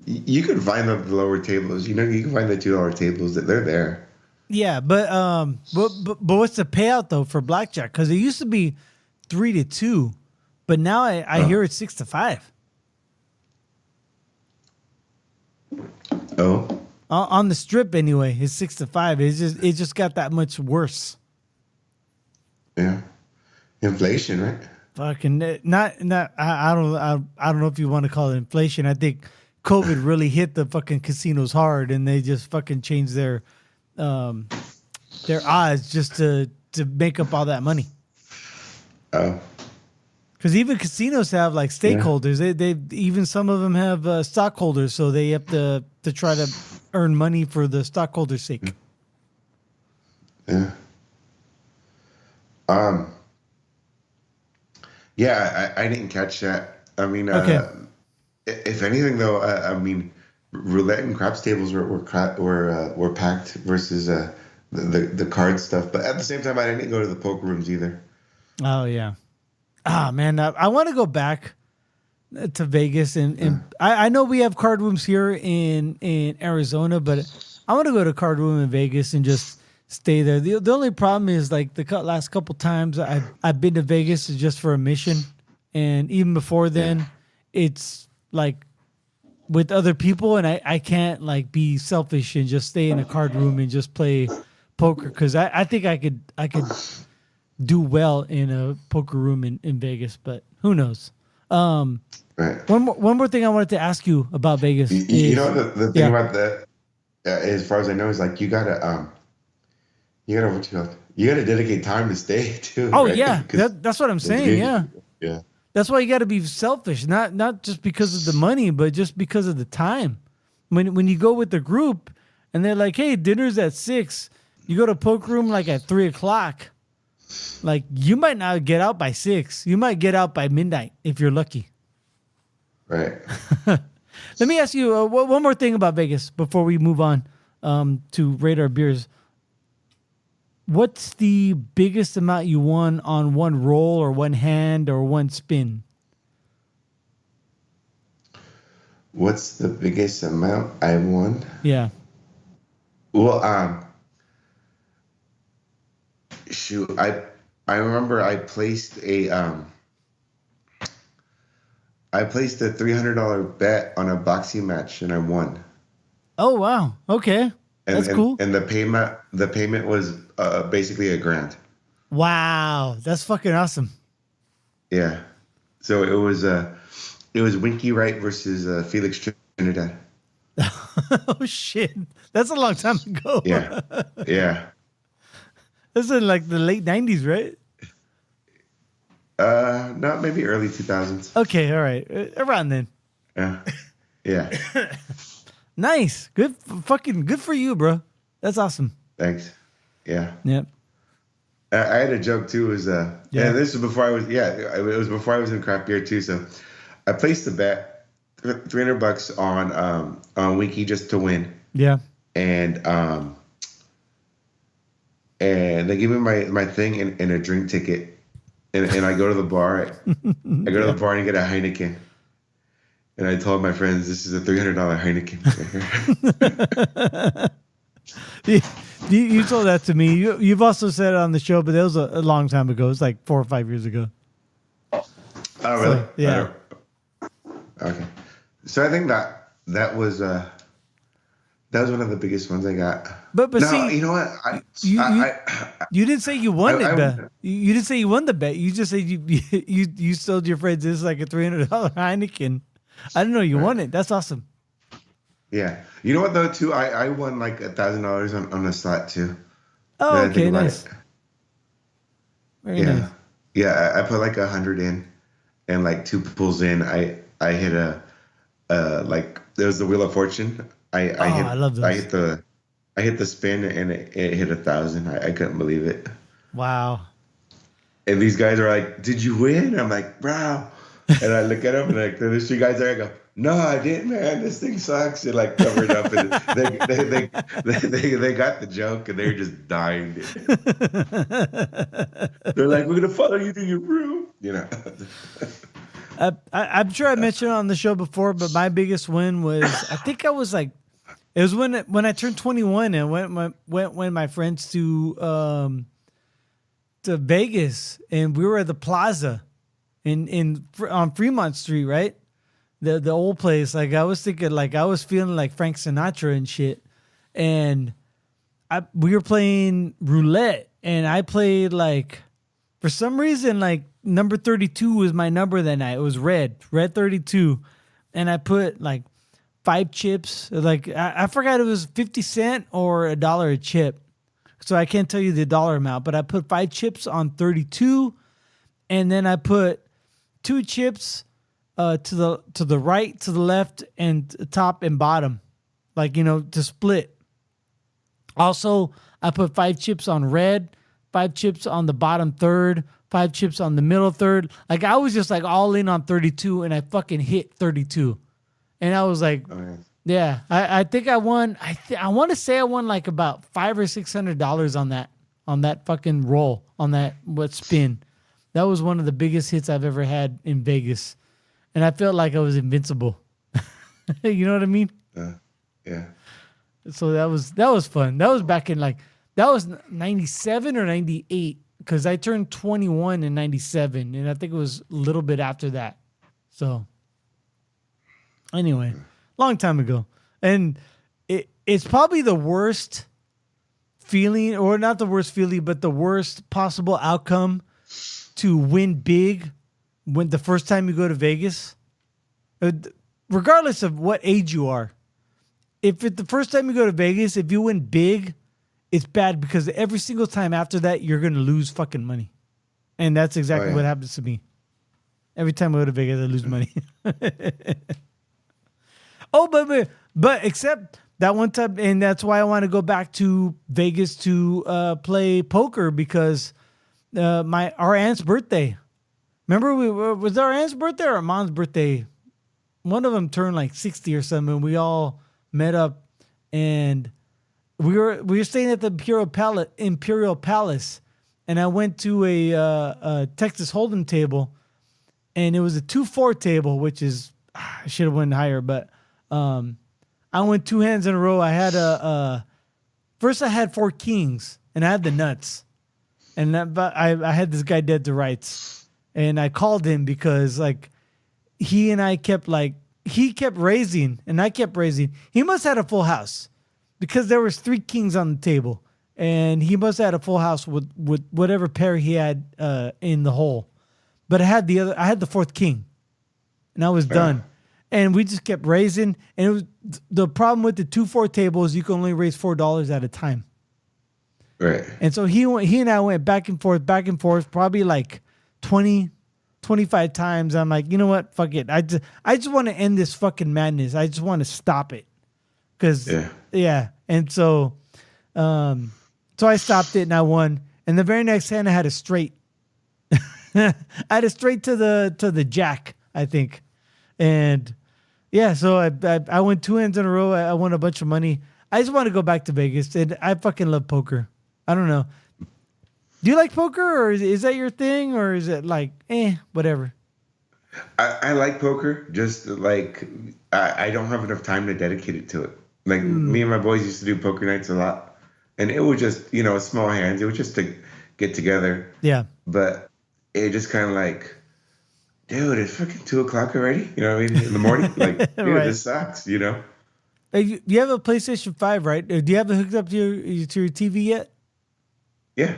you can find the lower tables. You can find the $2 tables that they're there. Yeah, but what's the payout though for blackjack? Because it used to be 3-2, but now I hear it's 6-5. Oh. On the strip anyway, it's 6-5. It just got that much worse. Yeah. Inflation, right? Fucking not. I don't know if you want to call it inflation. I think COVID really hit the fucking casinos hard, and they just fucking changed their odds just to make up all that money. Oh. Because even casinos have like stakeholders. They even some of them have stockholders, so they have to try to earn money for the stockholders' sake. Yeah. Yeah, I didn't catch that. I mean, Okay. If anything, though, I mean, roulette and craps tables were packed versus the card stuff. But at the same time, I didn't go to the poker rooms either. Oh yeah. Ah man, I want to go back to Vegas and I know we have card rooms here in Arizona, but I want to go to card room in Vegas and just stay there. The only problem is like the last couple times I've been to Vegas is just for a mission, and even before then, it's like with other people, and I can't like be selfish and just stay in a card room and just play poker because I think I could do well in a poker room in Vegas, but who knows? Right. One more thing I wanted to ask you about Vegas. You know the thing about that, as far as I know, is like you gotta what you gotta dedicate time to stay too. Oh right? yeah, that's what I'm saying. Yeah. That's why you got to be selfish, not just because of the money, but just because of the time. When you go with the group and they're like, "Hey, dinner's at 6," you go to poker room like at 3:00. Like you might not get out by 6. You might get out by midnight if you're lucky. Right. Let me ask you one more thing about Vegas before we move on to rate our beers. What's the biggest amount you won on one roll or one hand or one spin? What's the biggest amount I won? Yeah. Well, shoot, I remember I placed a $300 bet on a boxing match and I won. Oh wow. Okay. That's cool. And the payment was basically $1,000. Wow, that's fucking awesome. Yeah. So it was Winky Wright versus Felix Trinidad. Oh shit, that's a long time ago. Yeah. Yeah. This is like the late 90s, right? No, maybe early 2000s. Okay, all right, around then. Yeah. Yeah. Nice, good for you, bro. That's awesome. Thanks. Yeah. Yep. I had a joke too. And this was before I was. Yeah, it was before I was in craft beer too. So I placed a bet, $300 on Winky just to win. Yeah. And they give me my thing and a drink ticket, and I go to the bar. I go to the bar and get a Heineken. And I told my friends, this is a $300 Heineken. You told that to me. You've also said it on the show, but that was a long time ago. It was like 4 or 5 years ago. Oh, really? So, yeah. Okay. So I think that was one of the biggest ones I got. But no, see, you know what? You didn't say you won it, bet. You didn't say you won the bet. You just said you told your friends this is like a $300 Heineken. I didn't know you won it. That's awesome. Yeah. You know what though too? I won like $1,000 on a slot too. Oh, okay, nice. Very nice. Yeah, I put like 100 in, and like 2 pulls in, I hit like there was the Wheel of Fortune. I love those. I hit the spin and it hit 1,000. I couldn't believe it. Wow. And these guys are like, "Did you win?" I'm like, "Bro." And I look at them and like there's 3 guys there. I go, "No, I didn't, man. This thing sucks." And like covered up, and they got the joke, and they're just dying. They're like, "We're gonna follow you to your room," you know. I'm sure I mentioned it on the show before, but my biggest win was I think I was like, it was when I turned 21 and went with my friends to Vegas, and we were at the Plaza on Fremont Street, right? The old place. Like I was thinking, like I was feeling like Frank Sinatra and shit. And we were playing roulette, and I played like, for some reason, like number 32 was my number that night. It was red 32. And I put like 5 chips. Like I forgot it was 50 cents or $1 a chip. So I can't tell you the dollar amount, but I put 5 chips on 32. And then I put 2 chips to the right, to the left, and top and bottom, like, to split. Also, I put 5 chips on red, 5 chips on the bottom third, 5 chips on the middle third. Like, I was just like all in on 32, and I fucking hit 32. And I was like, yeah, I think I won. I want to say I won like about $500 or $600 on that fucking roll, on that spin. That was one of the biggest hits I've ever had in Vegas, and I felt like I was invincible. You know what I mean? Yeah. So that was fun. That was back in that was 97 or 98, because I turned 21 in 97, and I think it was a little bit after that. So anyway, long time ago. And it's probably the worst feeling, or not the worst feeling, but the worst possible outcome to win big when the first time you go to Vegas, regardless of what age you are. If it's the first time you go to Vegas, if you win big, it's bad, because every single time after that, you're going to lose fucking money. And that's exactly what happens to me. Every time I go to Vegas, I lose money. But except that one time, and that's why I want to go back to Vegas to play poker, because our aunt's birthday. Remember, was our aunt's birthday or our mom's birthday? One of them turned like 60 or something. And we all met up, and we were staying at the Imperial Palace, and I went to a Texas Hold'em table, and it was a 2-4 table, which is, I should have went higher, but I went 2 hands in a row. I had first I had 4 kings, and I had the nuts, and I had this guy dead to rights, and I called him because like he and I kept he kept raising and I kept raising. He must have had a full house, because there was 3 kings on the table, and he must have had a full house with whatever pair he had in the hole. But I had the 4th king, and I was done. And we just kept raising, and it was the problem with the 2-4 table is you can only raise $4 at a time. Right. And so he and I went back and forth, probably like 20, 25 times. I'm like, you know what? Fuck it. I just want to end this fucking madness. I just want to stop it. And so I stopped it and I won. And the very next hand I had a straight. I had a straight to the jack, I think. And yeah, so I went 2 hands in a row. I won a bunch of money. I just want to go back to Vegas, and I fucking love poker. I don't know. Do you like poker, or is that your thing, or is it like, whatever? I like poker, just like I don't have enough time to dedicate it to it. Like me and my boys used to do poker nights a lot, and it was just, small hands. It was just to get together. Yeah. But it just kind of like, dude, it's fucking 2:00 already. You know what I mean? In the morning, like, dude, right. This sucks. Hey, you have a PlayStation 5, right? Do you have it hooked up to your TV yet? Yeah.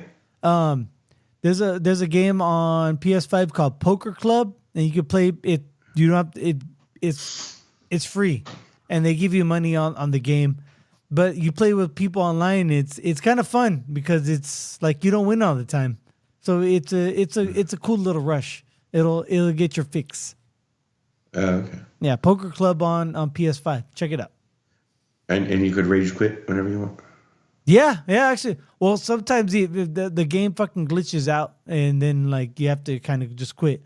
There's a game on PS5 called Poker Club, and you can play it. You don't have it's free, and they give you money on the game, but you play with people online. It's kind of fun because it's like you don't win all the time, so it's a cool little rush. It'll get your fix. Okay. Yeah, Poker Club on PS5. Check it out. And you could rage quit whenever you want. Yeah, actually. Well, sometimes the game fucking glitches out, and then like you have to kind of just quit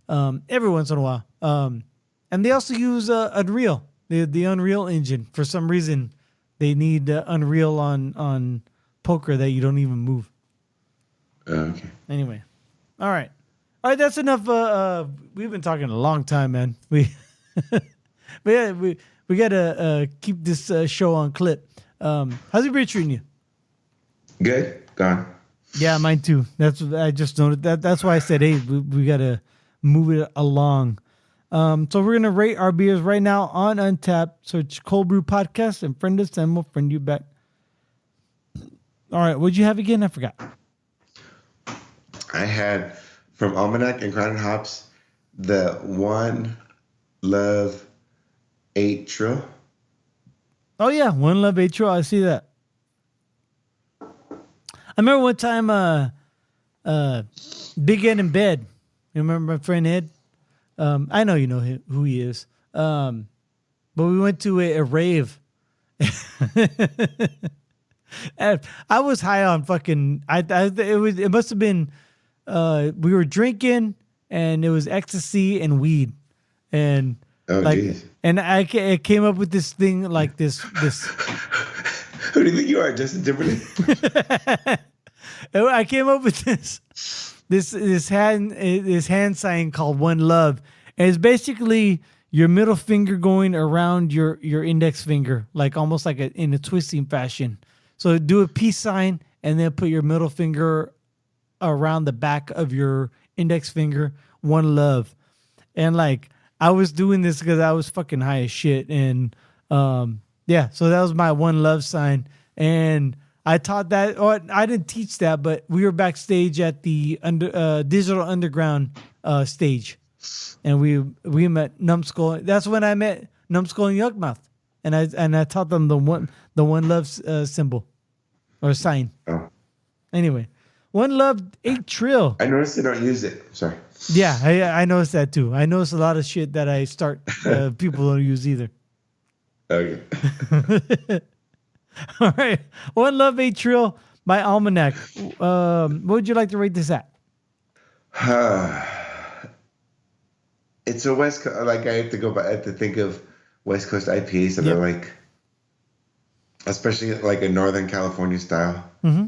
every once in a while. And they also use Unreal, the Unreal engine. For some reason, they need Unreal on poker that you don't even move. Okay. Anyway, all right. That's enough. We've been talking a long time, man. We gotta keep this show on clip. How's your beer treating you? Good. Gone. Yeah, mine too. That's what I just noted. That's why I said, hey, we gotta move it along. So we're gonna rate our beers right now on Untappd. Search Cöld Brüe Podcast and friend us, and we'll friend you back. All right, what'd you have again? I forgot. I had from Almanac and Crown and Hops the One Love 8 Trill. Oh yeah, One Love 8 Trill. I see that. I remember one time, Big Ed in bed. You remember my friend Ed? I know you know who he is. But we went to a rave. And I was high on fucking. It must have been. We were drinking, and it was ecstasy and weed, and geez. and I came up with this thing like this. Who do you think you are, Justin Timberlake? I came up with this hand sign called One Love, and it's basically your middle finger going around your index finger, like almost like in a twisting fashion. So do a peace sign, and then put your middle finger around the back of your index finger. One Love, and like I was doing this because I was fucking high as shit, and yeah, so that was my One Love sign, and I taught that, or I didn't teach that, but we were backstage at the Digital Underground stage, and we met Numbskull. That's when I met Numbskull and Yuckmouth, and I taught them the One Love symbol or sign. Oh. Anyway, One Love 8 Trill. I noticed they don't use it. Sorry. Yeah, I noticed that too. I noticed a lot of shit that I start people don't use either. Okay. All right. One Love 8 Trill by Almanac. What would you like to rate this at? It's a West Coast, like I have to think of West Coast IPAs that are like, especially like a Northern California style. Mm-hmm.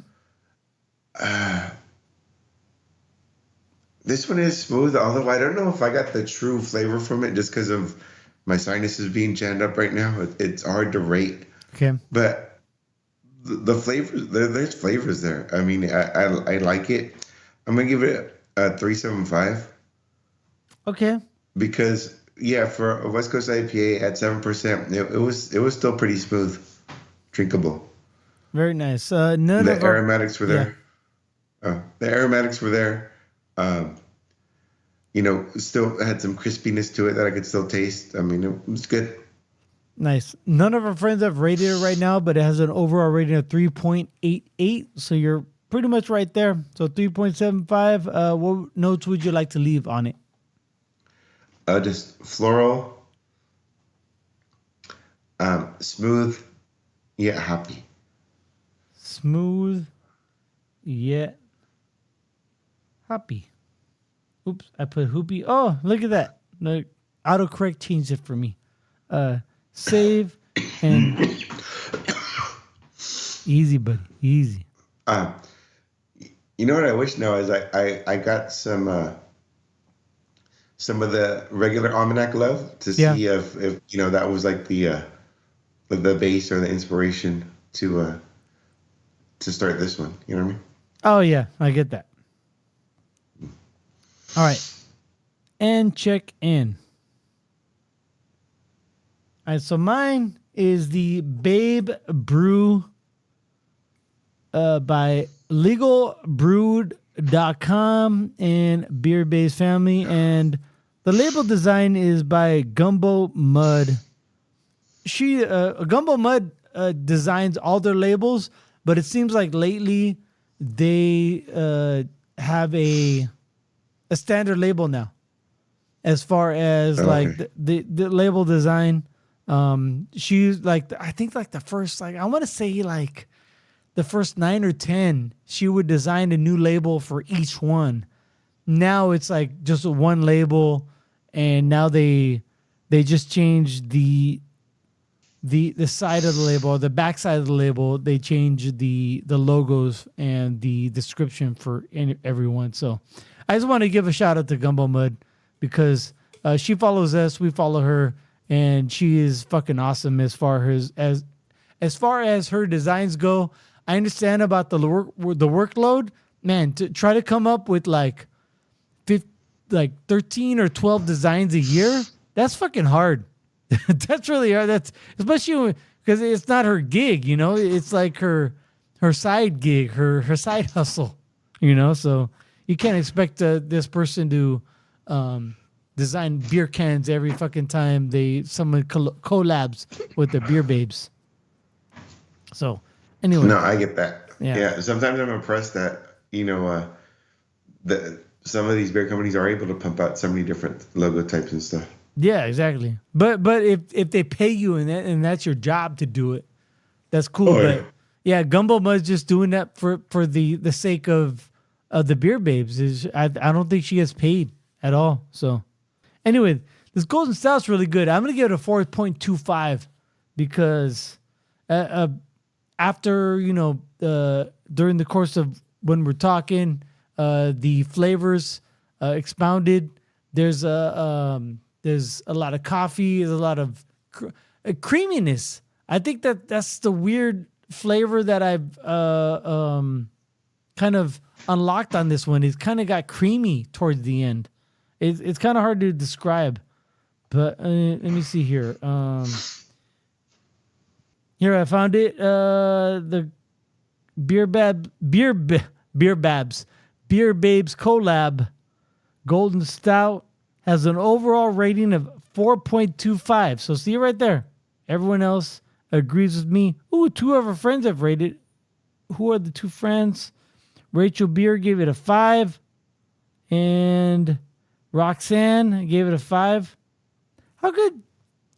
This one is smooth, although I don't know if I got the true flavor from it just because of my sinuses being jammed up right now. It's hard to rate. Okay. But the flavors, there's flavors there. I mean, I like it. I'm going to give it a 3.75. Okay. Because, yeah, for a West Coast IPA at 7%, it was still pretty smooth, drinkable. Very nice. The aromatics were there. Yeah. The aromatics were there. Still had some crispiness to it that I could still taste. I mean, it was good. Nice. None of our friends have rated it right now, but it has an overall rating of 3.88. So you're pretty much right there. So 3.75. What notes would you like to leave on it? Just floral, smooth, yet happy. Smooth, yet happy. Oops, I put hoopy. Oh, look at that. No, autocorrect changed it for me. Save and easy, buddy. Easy. You know what I wish now is I got some of the regular Almanac love to see if that was like the base or the inspiration to start this one. You know what I mean? Oh yeah, I get that. All right. And check in. All right, so mine is the Babe Brew by legalbrewed.com and Beer Base Family. And the label design is by Gumbo Mud. Gumbo Mud designs all their labels, but it seems like lately they have a standard label now as far as like the label design. She's like, I think like the first, like, I want to say like the first 9 or 10, she would design a new label for each one. Now it's like just one label, and now they just changed the side of the label, or the back side of the label. They changed the logos and the description for everyone. So I just want to give a shout out to Gumbo Mud because she follows us, we follow her, and she is fucking awesome as far as her designs go. I understand about the workload, man. To try to come up with like 13 or 12 designs a year, that's fucking hard. That's really hard. That's especially because it's not her gig, you know. It's like her side gig, her side hustle, you know. So you can't expect this person to design beer cans every fucking time someone collabs with the beer babes. So anyway, no, I get that. Yeah. Sometimes I'm impressed that some of these beer companies are able to pump out so many different logo types and stuff. Yeah, exactly. But if they pay you and that's your job to do it, that's cool. Oh, yeah. But yeah, Gumbo Mud's just doing that for the sake of the beer babes. I don't think she gets paid at all. So anyway, this Golden Stout's really good. I'm gonna give it a 4.25 because after during the course of when we're talking, the flavors expounded. There's a lot of coffee. There's a lot of creaminess. I think that's the weird flavor that I've kind of unlocked on this one. It's kind of got creamy towards the end. It's kind of hard to describe, but let me see here. Here I found it. The Beer Babes collab Golden Stout has an overall rating of 4.25. So see it right there. Everyone else agrees with me. Ooh, two of our friends have rated. Who are the two friends? Rachel Beer gave it a 5. And Roxanne gave it a 5. How could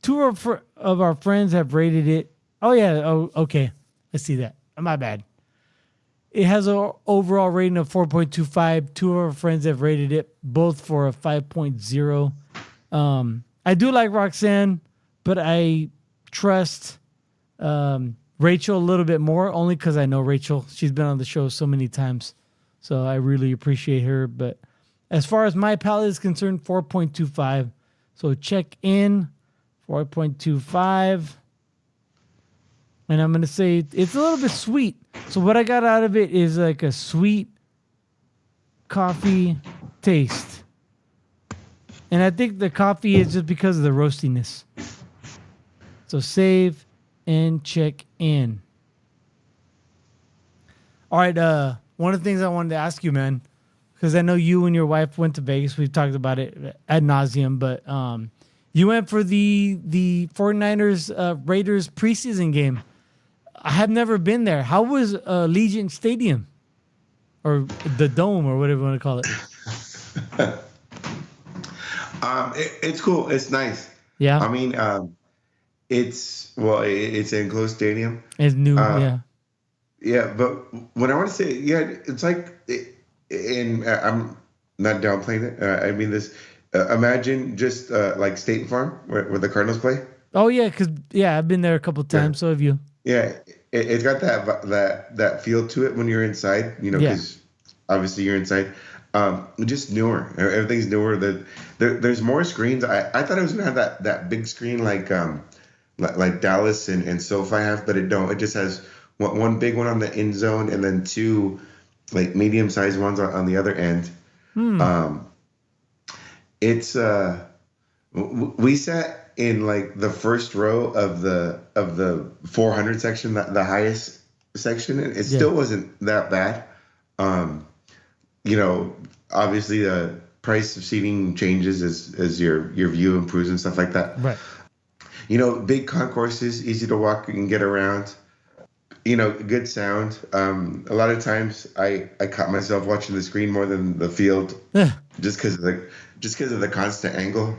two of our friends have rated it? Oh, yeah. Oh, okay. I see that. My bad. It has an overall rating of 4.25. Two of our friends have rated it both for a 5.0. I do like Roxanne, but I trust Rachel a little bit more, only because I know Rachel. She's been on the show so many times, so I really appreciate her. But as far as my palate is concerned, 4.25. So check in, 4.25. And I'm going to say it's a little bit sweet. So what I got out of it is like a sweet coffee taste. And I think the coffee is just because of the roastiness. So save and check in. All right. One of the things I wanted to ask you, man, because I know you and your wife went to Vegas. We've talked about it ad nauseum, but you went for the 49ers Raiders preseason game. I have never been there. How was Allegiant Stadium, or the Dome, or whatever you want to call it? It's cool. It's nice. Yeah. I mean, it's an enclosed stadium. It's new. Yeah. Yeah, but when I want to say, yeah, it's like, I'm not downplaying it. I mean this. Imagine just like State Farm, where the Cardinals play. Oh yeah, because I've been there a couple of times. Yeah. So have you. Yeah, it's got that feel to it when you're inside, because obviously you're inside. Just newer. Everything's newer. There's more screens. I thought it was gonna have that big screen like Dallas and SoFi have, but it don't. It just has one big one on the end zone and then two like medium sized ones on the other end. It's we sat in like the first row of the 400 section, the highest section. It still wasn't that bad. Obviously the price of seating changes as your view improves and stuff like that. Right. Big concourses, easy to walk and get around. Good sound. A lot of times I caught myself watching the screen more than the field, just because of the constant angle.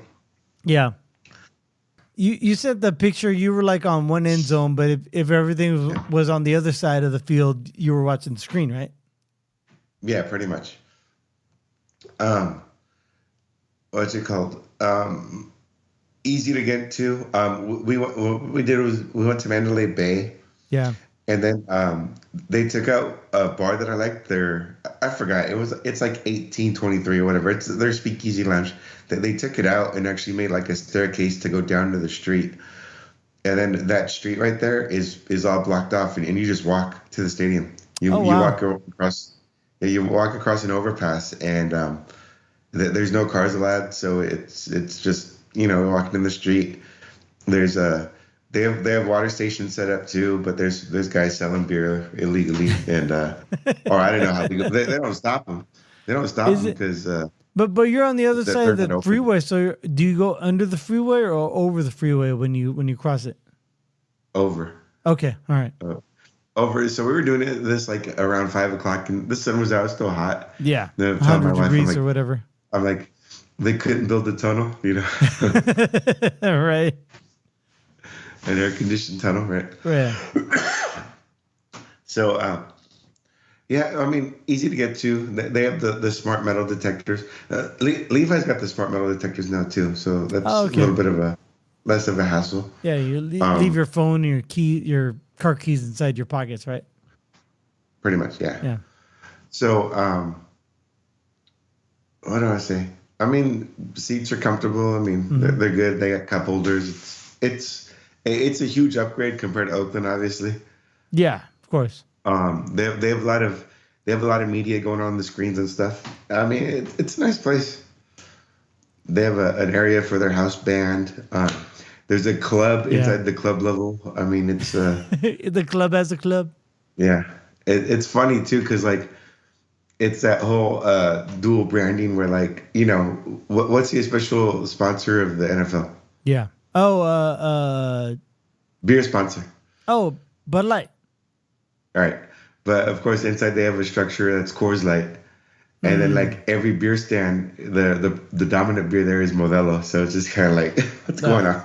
Yeah. You said the picture you were like on one end zone, but if everything was on the other side of the field, you were watching the screen, right? Yeah, pretty much. What's it called? Easy to get to. We went to Mandalay Bay. Yeah. And then they took out a bar that I liked. I forgot. It's like 1823 or whatever. It's their speakeasy lounge. They took it out and actually made like a staircase to go down to the street. And then that street right there is all blocked off, and you just walk to the stadium. You walk across. Yeah, you walk across an overpass, and there's no cars allowed, so it's just walking in the street. There's they have water stations set up too, but there's guys selling beer illegally, and or I don't know how they don't stop them. They don't stop them because. But you're on the other side of the freeway, so do you go under the freeway or over the freeway when you cross it? Over. Okay, all right. over. So we were doing this like around 5 o'clock, and the sun was out, it was still hot. Yeah, And I'm telling my 100 wife, degrees or whatever. I'm like, they couldn't build a tunnel, Right. an air conditioned tunnel, right? Yeah. So, yeah, I mean, easy to get to. They have the smart metal detectors. Levi's got the smart metal detectors now too, so that's a little bit of less of a hassle. Yeah, you leave your phone and your car keys inside your pockets, right? Pretty much, yeah. Yeah. So, what do I say? I mean, seats are comfortable. I mean, they're good. They got cup holders. It's a huge upgrade compared to Oakland, obviously. Yeah, of course. They have a lot of media going on the screens and stuff. I mean, it's a nice place. They have an area for their house band. There's a club inside the club level. I mean, it's the club has a club. Yeah, it's funny too because like it's that whole dual branding where like what's the official sponsor of the NFL? Yeah. Oh, beer sponsor. Oh, Bud Light. All right, but of course inside they have a structure that's Coors Light. And then, like every beer stand, the dominant beer there is Modelo. So it's just kind of like, what's going on?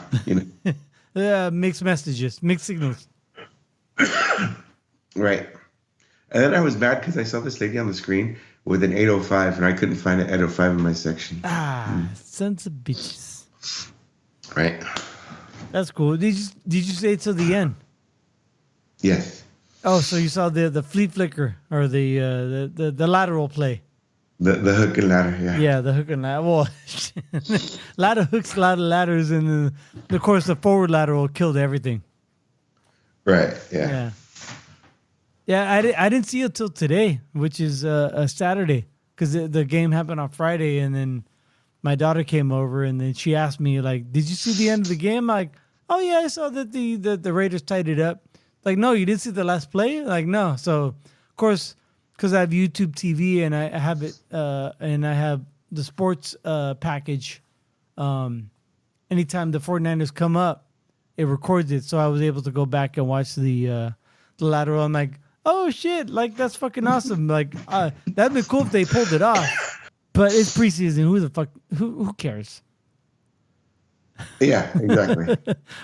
Yeah, mixed messages, mixed signals. Right. And then I was mad because I saw this lady on the screen with an 805, and I couldn't find an 805 in my section. Sons of bitches. Right. That's cool. Did you say it to the end? Yes. Oh, so you saw the fleet flicker or the lateral play. The hook and ladder, yeah. Yeah, the hook and ladder. Well, a lot of hooks, a lot of ladders, and of course the forward lateral killed everything. Right. Yeah. Yeah. I didn't see it till today, which is a Saturday, because the game happened on Friday, and then my daughter came over, and then she asked me like, "Did you see the end of the game?" I'm like, "Oh yeah, I saw that the Raiders tied it up." Like, no, you didn't see the last play? Like, no. So, of course, because I have YouTube TV and I have it, and I have the sports package. Anytime the 49ers come up, it records it. So I was able to go back and watch the lateral. I'm like, oh shit! Like that's fucking awesome. Like that'd be cool if they pulled it off. But it's preseason. Who the fuck? Who cares? Yeah, exactly.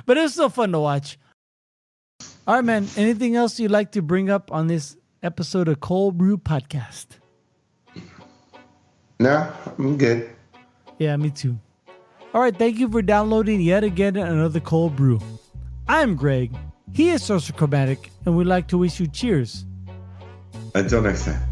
But it's still fun to watch. All right, man. Anything else you'd like to bring up on this episode of Cöld Brüe Podcast? No, I'm good. Yeah, me too. All right, thank you for downloading yet again another Cöld Brüe. I'm Greg. He is Sorcerer Chromatic, and we'd like to wish you cheers. Until next time.